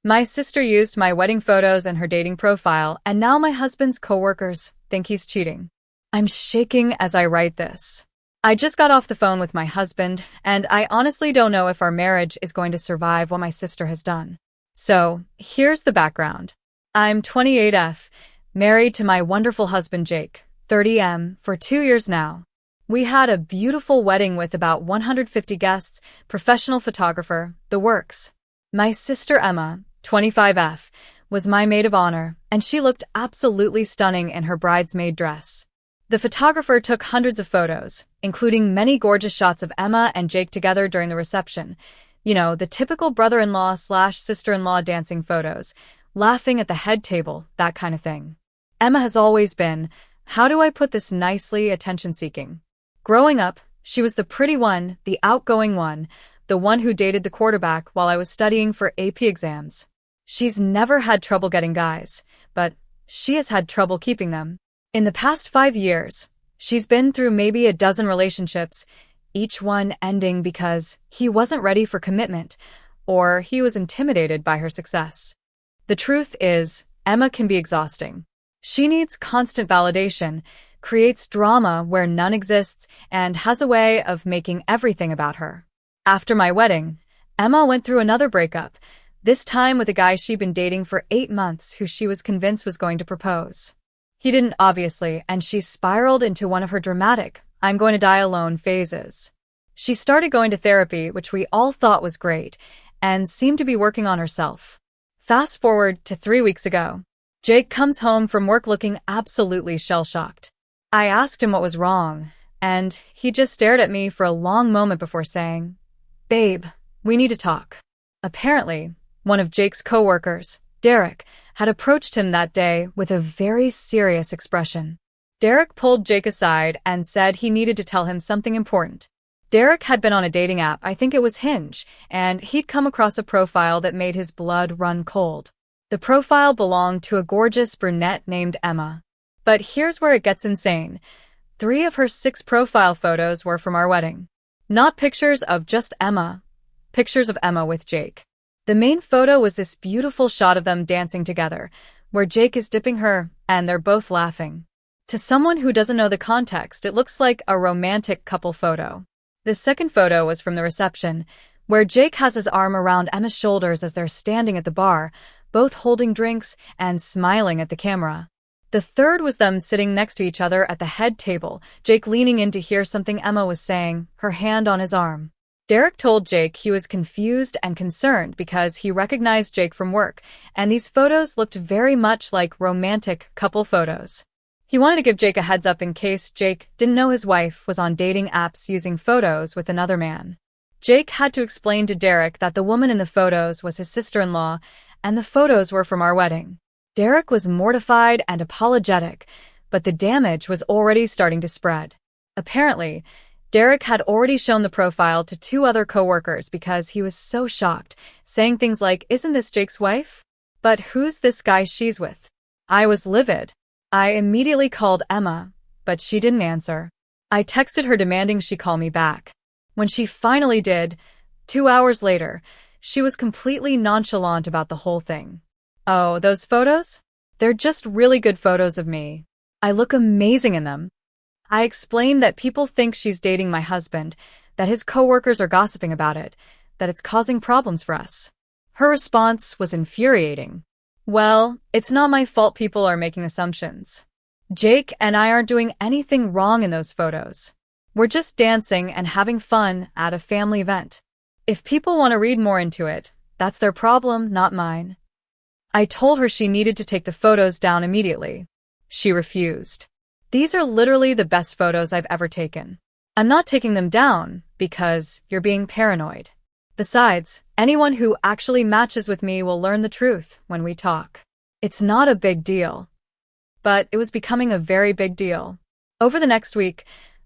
My sister used my wedding photos and her dating profile, and now my husband's coworkers think he's cheating. I'm shaking as I write this. I just got off the phone with my husband, and I honestly don't know if our marriage is going to survive what my sister has done. So, here's the background. I'm 28F, married to my wonderful husband Jake, 30M, for 2 years now. We had a beautiful wedding with about 150 guests, professional photographer, the works. My sister Emma, 25F, was my maid of honor, and she looked absolutely stunning in her bridesmaid dress. The photographer took hundreds of photos, including many gorgeous shots of Emma and Jake together during the reception. You know, the typical brother-in-law/sister-in-law dancing photos, laughing at the head table, that kind of thing. Emma has always been, how do I put this nicely, attention-seeking. Growing up, she was the pretty one, the outgoing one, the one who dated the quarterback while I was studying for AP exams. She's never had trouble getting guys, but she has had trouble keeping them. In the past 5 years, she's been through maybe a dozen relationships, each one ending because he wasn't ready for commitment or he was intimidated by her success. The truth is, Emma can be exhausting. She needs constant validation, creates drama where none exists, and has a way of making everything about her. After my wedding, Emma went through another breakup, this time with a guy she'd been dating for 8 months who she was convinced was going to propose. He didn't, obviously, and she spiraled into one of her dramatic, I'm going to die alone phases. She started going to therapy, which we all thought was great, and seemed to be working on herself. Fast forward to 3 weeks ago. Jake comes home from work looking absolutely shell-shocked. I asked him what was wrong, and he just stared at me for a long moment before saying, "Babe, we need to talk." Apparently, one of Jake's coworkers, Derek, had approached him that day with a very serious expression. Derek pulled Jake aside and said he needed to tell him something important. Derek had been on a dating app, I think it was Hinge, and he'd come across a profile that made his blood run cold. The profile belonged to a gorgeous brunette named Emma. But here's where it gets insane. 3 of her 6 profile photos were from our wedding. Not pictures of just Emma, pictures of Emma with Jake. The main photo was this beautiful shot of them dancing together, where Jake is dipping her, and they're both laughing. To someone who doesn't know the context, it looks like a romantic couple photo. The second photo was from the reception, where Jake has his arm around Emma's shoulders as they're standing at the bar, both holding drinks and smiling at the camera. The third was them sitting next to each other at the head table, Jake leaning in to hear something Emma was saying, her hand on his arm. Derek told Jake he was confused and concerned because he recognized Jake from work, and these photos looked very much like romantic couple photos. He wanted to give Jake a heads up in case Jake didn't know his wife was on dating apps using photos with another man. Jake had to explain to Derek that the woman in the photos was his sister-in-law, and the photos were from our wedding. Derek was mortified and apologetic, but the damage was already starting to spread. Apparently, Derek had already shown the profile to 2 other coworkers because he was so shocked, saying things like, "Isn't this Jake's wife? But who's this guy she's with?" I was livid. I immediately called Emma, but she didn't answer. I texted her demanding she call me back. When she finally did, 2 hours later, she was completely nonchalant about the whole thing. "Oh, those photos? They're just really good photos of me. I look amazing in them." I explained that people think she's dating my husband, that his coworkers are gossiping about it, that it's causing problems for us. Her response was infuriating. "Well, it's not my fault people are making assumptions. Jake and I aren't doing anything wrong in those photos. We're just dancing and having fun at a family event. If people want to read more into it, that's their problem, not mine." I told her she needed to take the photos down immediately. She refused. "These are literally the best photos I've ever taken. I'm not taking them down because you're being paranoid. Besides, anyone who actually matches with me will learn the truth when we talk. It's not a big deal." But it was becoming a very big deal. Over the next week,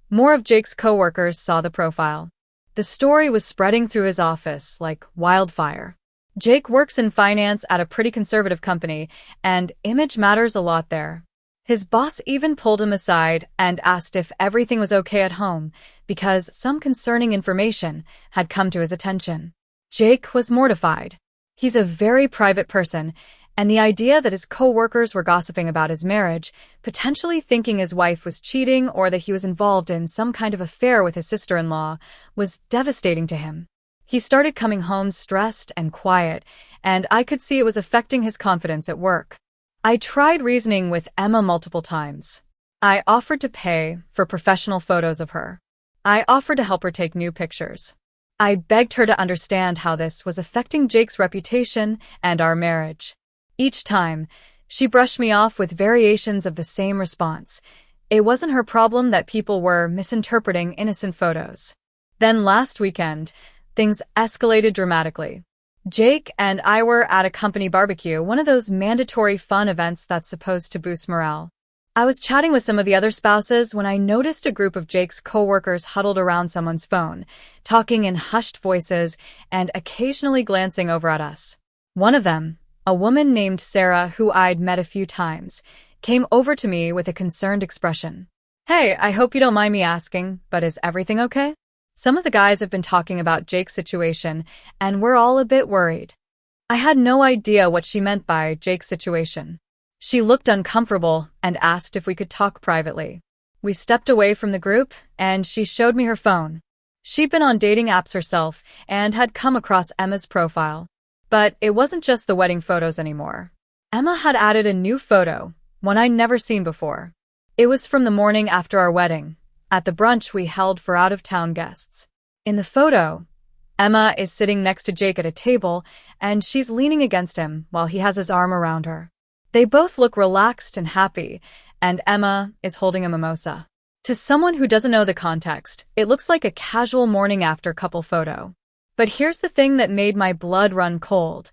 more of Jake's coworkers saw the profile. The story was spreading through his office like wildfire. Jake works in finance at a pretty conservative company, and image matters a lot there. His boss even pulled him aside and asked if everything was okay at home because some concerning information had come to his attention. Jake was mortified. He's a very private person, and the idea that his coworkers were gossiping about his marriage, potentially thinking his wife was cheating or that he was involved in some kind of affair with his sister-in-law, was devastating to him. He started coming home stressed and quiet, and I could see it was affecting his confidence at work. I tried reasoning with Emma multiple times. I offered to pay for professional photos of her. I offered to help her take new pictures. I begged her to understand how this was affecting Jake's reputation and our marriage. Each time, she brushed me off with variations of the same response. It wasn't her problem that people were misinterpreting innocent photos. Then last weekend, things escalated dramatically. Jake and I were at a company barbecue, one of those mandatory fun events that's supposed to boost morale. I was chatting with some of the other spouses when I noticed a group of Jake's coworkers huddled around someone's phone, talking in hushed voices and occasionally glancing over at us. One of them, a woman named Sarah who I'd met a few times, came over to me with a concerned expression. "Hey, I hope you don't mind me asking, but is everything okay? Some of the guys have been talking about Jake's situation, and we're all a bit worried." I had no idea what she meant by Jake's situation. She looked uncomfortable and asked if we could talk privately. We stepped away from the group, and she showed me her phone. She'd been on dating apps herself and had come across Emma's profile. But it wasn't just the wedding photos anymore. Emma had added a new photo, one I'd never seen before. It was from the morning after our wedding, at the brunch we held for out-of-town guests. In the photo, Emma is sitting next to Jake at a table, and she's leaning against him while he has his arm around her. They both look relaxed and happy, and Emma is holding a mimosa. To someone who doesn't know the context, it looks like a casual morning after couple photo. But here's the thing that made my blood run cold.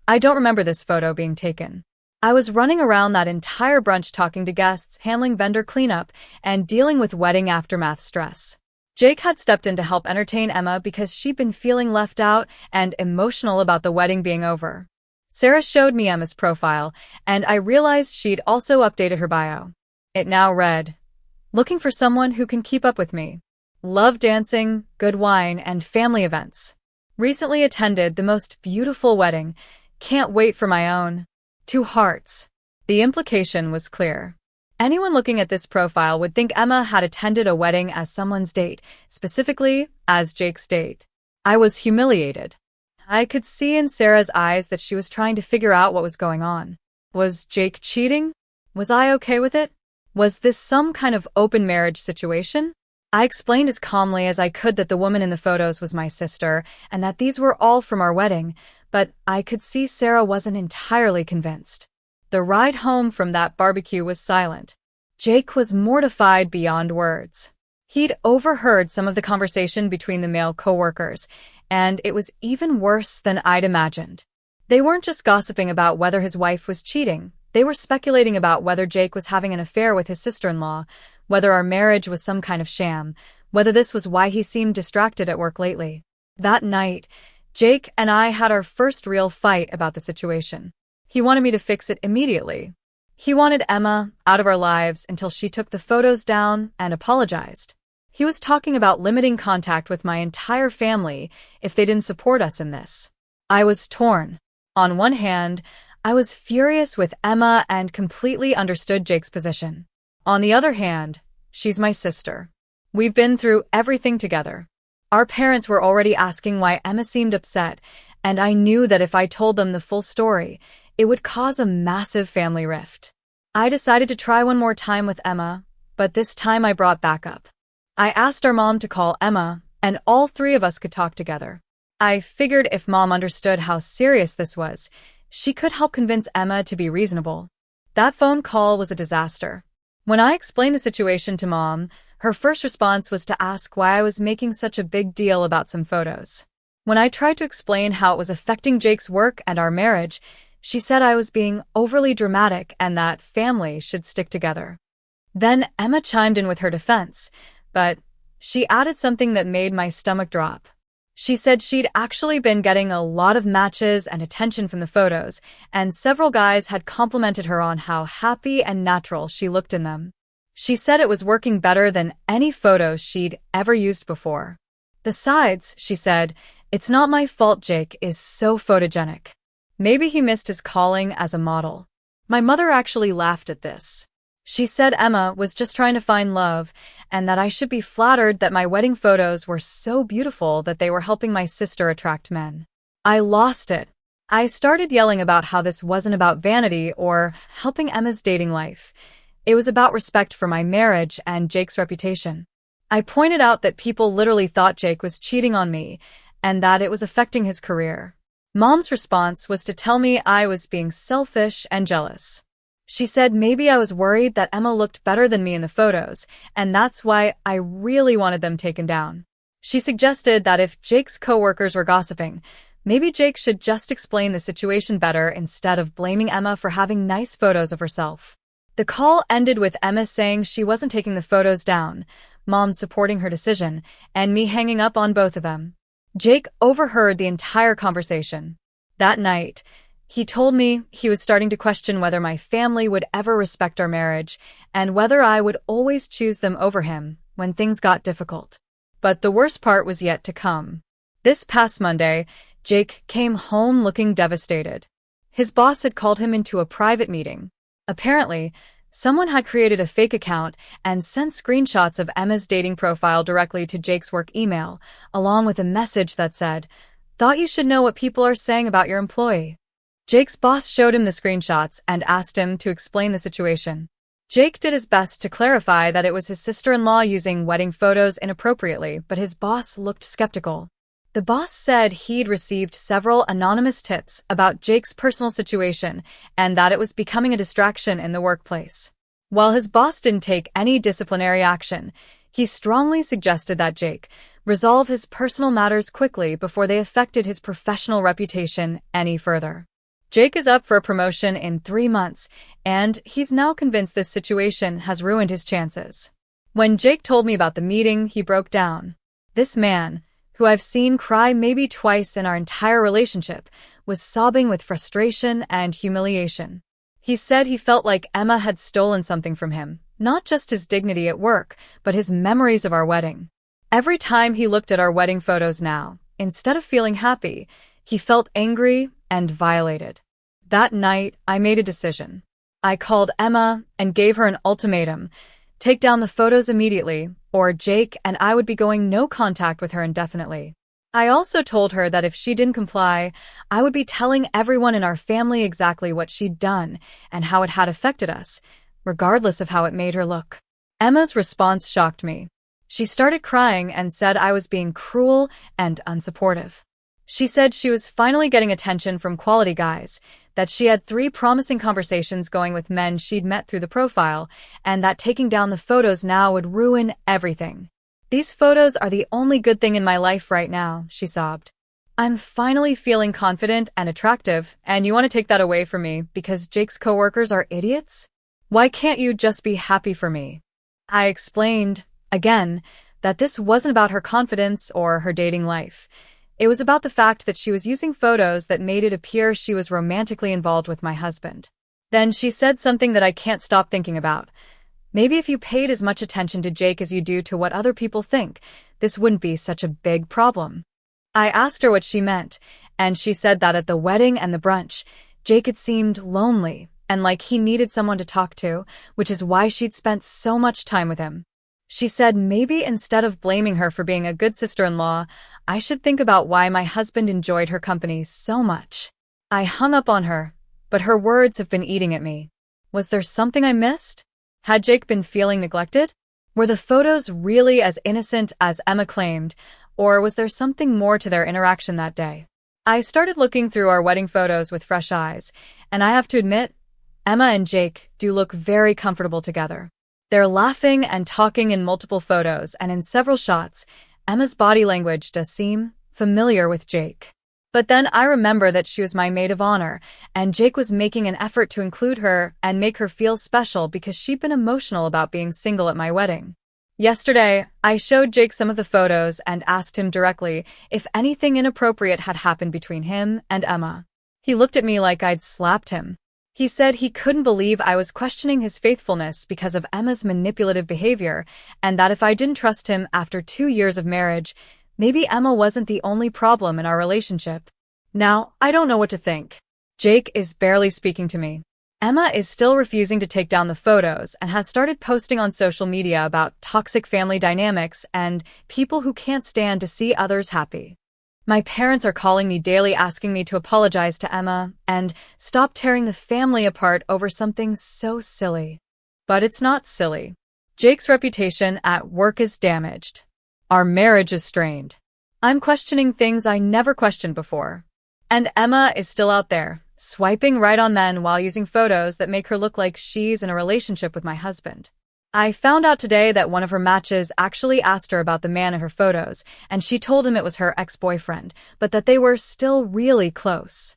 I don't remember this photo being taken. I was running around that entire brunch talking to guests, handling vendor cleanup, and dealing with wedding aftermath stress. Jake had stepped in to help entertain Emma because she'd been feeling left out and emotional about the wedding being over. Sarah showed me Emma's profile, and I realized she'd also updated her bio. It now read, "Looking for someone who can keep up with me. Love dancing, good wine, and family events. Recently attended the most beautiful wedding. Can't wait for my own. 2 hearts." The implication was clear. Anyone looking at this profile would think Emma had attended a wedding as someone's date, specifically as Jake's date. I was humiliated. I could see in Sarah's eyes that she was trying to figure out what was going on. Was Jake cheating? Was I okay with it? Was this some kind of open marriage situation? I explained as calmly as I could that the woman in the photos was my sister and that these were all from our wedding, but I could see Sarah wasn't entirely convinced. The ride home from that barbecue was silent. Jake was mortified beyond words. He'd overheard some of the conversation between the male coworkers, and it was even worse than I'd imagined. They weren't just gossiping about whether his wife was cheating. They were speculating about whether Jake was having an affair with his sister-in-law, whether our marriage was some kind of sham, whether this was why he seemed distracted at work lately. That night, Jake and I had our first real fight about the situation. He wanted me to fix it immediately. He wanted Emma out of our lives until she took the photos down and apologized. He was talking about limiting contact with my entire family if they didn't support us in this. I was torn. On one hand, I was furious with Emma and completely understood Jake's position. On the other hand, she's my sister. We've been through everything together. Our parents were already asking why Emma seemed upset, and I knew that if I told them the full story, it would cause a massive family rift. I decided to try one more time with Emma, but this time I brought backup. I asked our mom to call Emma, and all 3 of us could talk together. I figured if Mom understood how serious this was, she could help convince Emma to be reasonable. That phone call was a disaster. When I explained the situation to Mom, her first response was to ask why I was making such a big deal about some photos. When I tried to explain how it was affecting Jake's work and our marriage, she said I was being overly dramatic and that family should stick together. Then Emma chimed in with her defense, but she added something that made my stomach drop. She said she'd actually been getting a lot of matches and attention from the photos, and several guys had complimented her on how happy and natural she looked in them. She said it was working better than any photos she'd ever used before. Besides, she said, "It's not my fault Jake is so photogenic. Maybe he missed his calling as a model. My mother actually laughed at this. She said Emma was just trying to find love, and that I should be flattered that my wedding photos were so beautiful that they were helping my sister attract men. I lost it. I started yelling about how this wasn't about vanity or helping Emma's dating life. It was about respect for my marriage and Jake's reputation. I pointed out that people literally thought Jake was cheating on me, and that it was affecting his career. Mom's response was to tell me I was being selfish and jealous. She said maybe I was worried that Emma looked better than me in the photos, and that's why I really wanted them taken down. She suggested that if Jake's coworkers were gossiping, maybe Jake should just explain the situation better instead of blaming Emma for having nice photos of herself. The call ended with Emma saying she wasn't taking the photos down, Mom supporting her decision, and me hanging up on both of them. Jake overheard the entire conversation. That night, he told me he was starting to question whether my family would ever respect our marriage and whether I would always choose them over him when things got difficult. But the worst part was yet to come. This past Monday, Jake came home looking devastated. His boss had called him into a private meeting. Apparently, someone had created a fake account and sent screenshots of Emma's dating profile directly to Jake's work email, along with a message that said, "Thought you should know what people are saying about your employee." Jake's boss showed him the screenshots and asked him to explain the situation. Jake did his best to clarify that it was his sister-in-law using wedding photos inappropriately, but his boss looked skeptical. The boss said he'd received several anonymous tips about Jake's personal situation and that it was becoming a distraction in the workplace. While his boss didn't take any disciplinary action, he strongly suggested that Jake resolve his personal matters quickly before they affected his professional reputation any further. Jake is up for a promotion in 3 months, and he's now convinced this situation has ruined his chances. When Jake told me about the meeting, he broke down. This man, who I've seen cry maybe twice in our entire relationship, was sobbing with frustration and humiliation. He said he felt like Emma had stolen something from him, not just his dignity at work, but his memories of our wedding. Every time he looked at our wedding photos now, instead of feeling happy, he felt angry and violated. That night, I made a decision. I called Emma and gave her an ultimatum: take down the photos immediately, or Jake and I would be going no contact with her indefinitely. I also told her that if she didn't comply, I would be telling everyone in our family exactly what she'd done and how it had affected us, regardless of how it made her look. Emma's response shocked me. She started crying and said I was being cruel and unsupportive. She said she was finally getting attention from quality guys, that she had 3 promising conversations going with men she'd met through the profile, and that taking down the photos now would ruin everything. "These photos are the only good thing in my life right now," she sobbed. "I'm finally feeling confident and attractive, and you want to take that away from me because Jake's coworkers are idiots? Why can't you just be happy for me?" I explained, again, that this wasn't about her confidence or her dating life. It was about the fact that she was using photos that made it appear she was romantically involved with my husband. Then she said something that I can't stop thinking about. Maybe if you paid as much attention to Jake as you do to what other people think, this wouldn't be such a big problem. I asked her what she meant, and she said that at the wedding and the brunch, Jake had seemed lonely and like he needed someone to talk to, which is why she'd spent so much time with him. She said maybe instead of blaming her for being a good sister-in-law, I should think about why my husband enjoyed her company so much. I hung up on her, but her words have been eating at me. Was there something I missed? Had Jake been feeling neglected? Were the photos really as innocent as Emma claimed, or was there something more to their interaction that day? I started looking through our wedding photos with fresh eyes, and I have to admit, Emma and Jake do look very comfortable together. They're laughing and talking in multiple photos, and in several shots, Emma's body language does seem familiar with Jake. But then I remember that she was my maid of honor, and Jake was making an effort to include her and make her feel special because she'd been emotional about being single at my wedding. Yesterday, I showed Jake some of the photos and asked him directly if anything inappropriate had happened between him and Emma. He looked at me like I'd slapped him. He said he couldn't believe I was questioning his faithfulness because of Emma's manipulative behavior, and that if I didn't trust him after 2 years of marriage, maybe Emma wasn't the only problem in our relationship. Now, I don't know what to think. Jake is barely speaking to me. Emma is still refusing to take down the photos and has started posting on social media about toxic family dynamics and people who can't stand to see others happy. My parents are calling me daily asking me to apologize to Emma and stop tearing the family apart over something so silly. But it's not silly. Jake's reputation at work is damaged. Our marriage is strained. I'm questioning things I never questioned before. And Emma is still out there, swiping right on men while using photos that make her look like she's in a relationship with my husband. I found out today that one of her matches actually asked her about the man in her photos, and she told him it was her ex-boyfriend, but that they were still really close.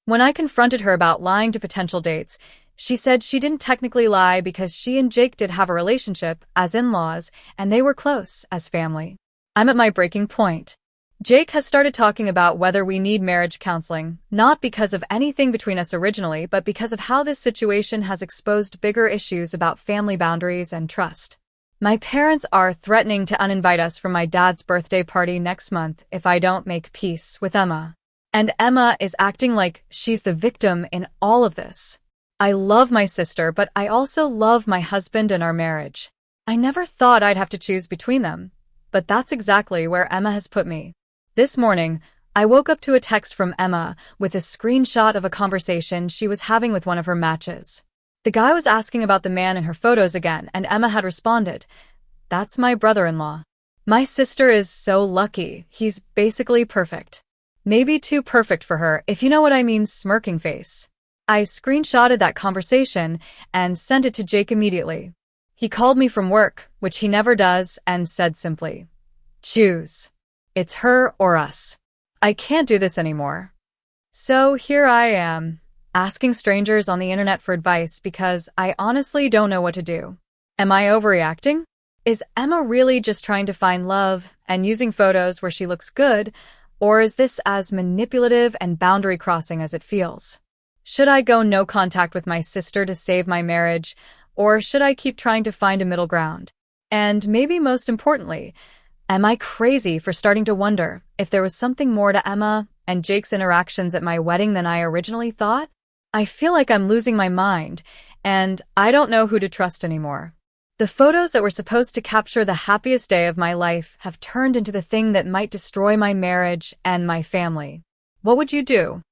When I confronted her about lying to potential dates, she said she didn't technically lie because she and Jake did have a relationship as in-laws, and they were close as family. I'm at my breaking point. Jake has started talking about whether we need marriage counseling, not because of anything between us originally, but because of how this situation has exposed bigger issues about family boundaries and trust. My parents are threatening to uninvite us from my dad's birthday party next month if I don't make peace with Emma. And Emma is acting like she's the victim in all of this. I love my sister, but I also love my husband and our marriage. I never thought I'd have to choose between them, but that's exactly where Emma has put me. This morning, I woke up to a text from Emma with a screenshot of a conversation she was having with one of her matches. The guy was asking about the man in her photos again, and Emma had responded, "That's my brother-in-law. My sister is so lucky. He's basically perfect. Maybe too perfect for her, if you know what I mean, smirking face." I screenshotted that conversation and sent it to Jake immediately. He called me from work, which he never does, and said simply, "Choose. It's her or us. I can't do this anymore." So here I am, asking strangers on the internet for advice because I honestly don't know what to do. Am I overreacting? Is Emma really just trying to find love and using photos where she looks good, or is this as manipulative and boundary crossing as it feels? Should I go no contact with my sister to save my marriage, or should I keep trying to find a middle ground? And maybe most importantly, am I crazy for starting to wonder if there was something more to Emma and Jake's interactions at my wedding than I originally thought? I feel like I'm losing my mind, and I don't know who to trust anymore. The photos that were supposed to capture the happiest day of my life have turned into the thing that might destroy my marriage and my family. What would you do?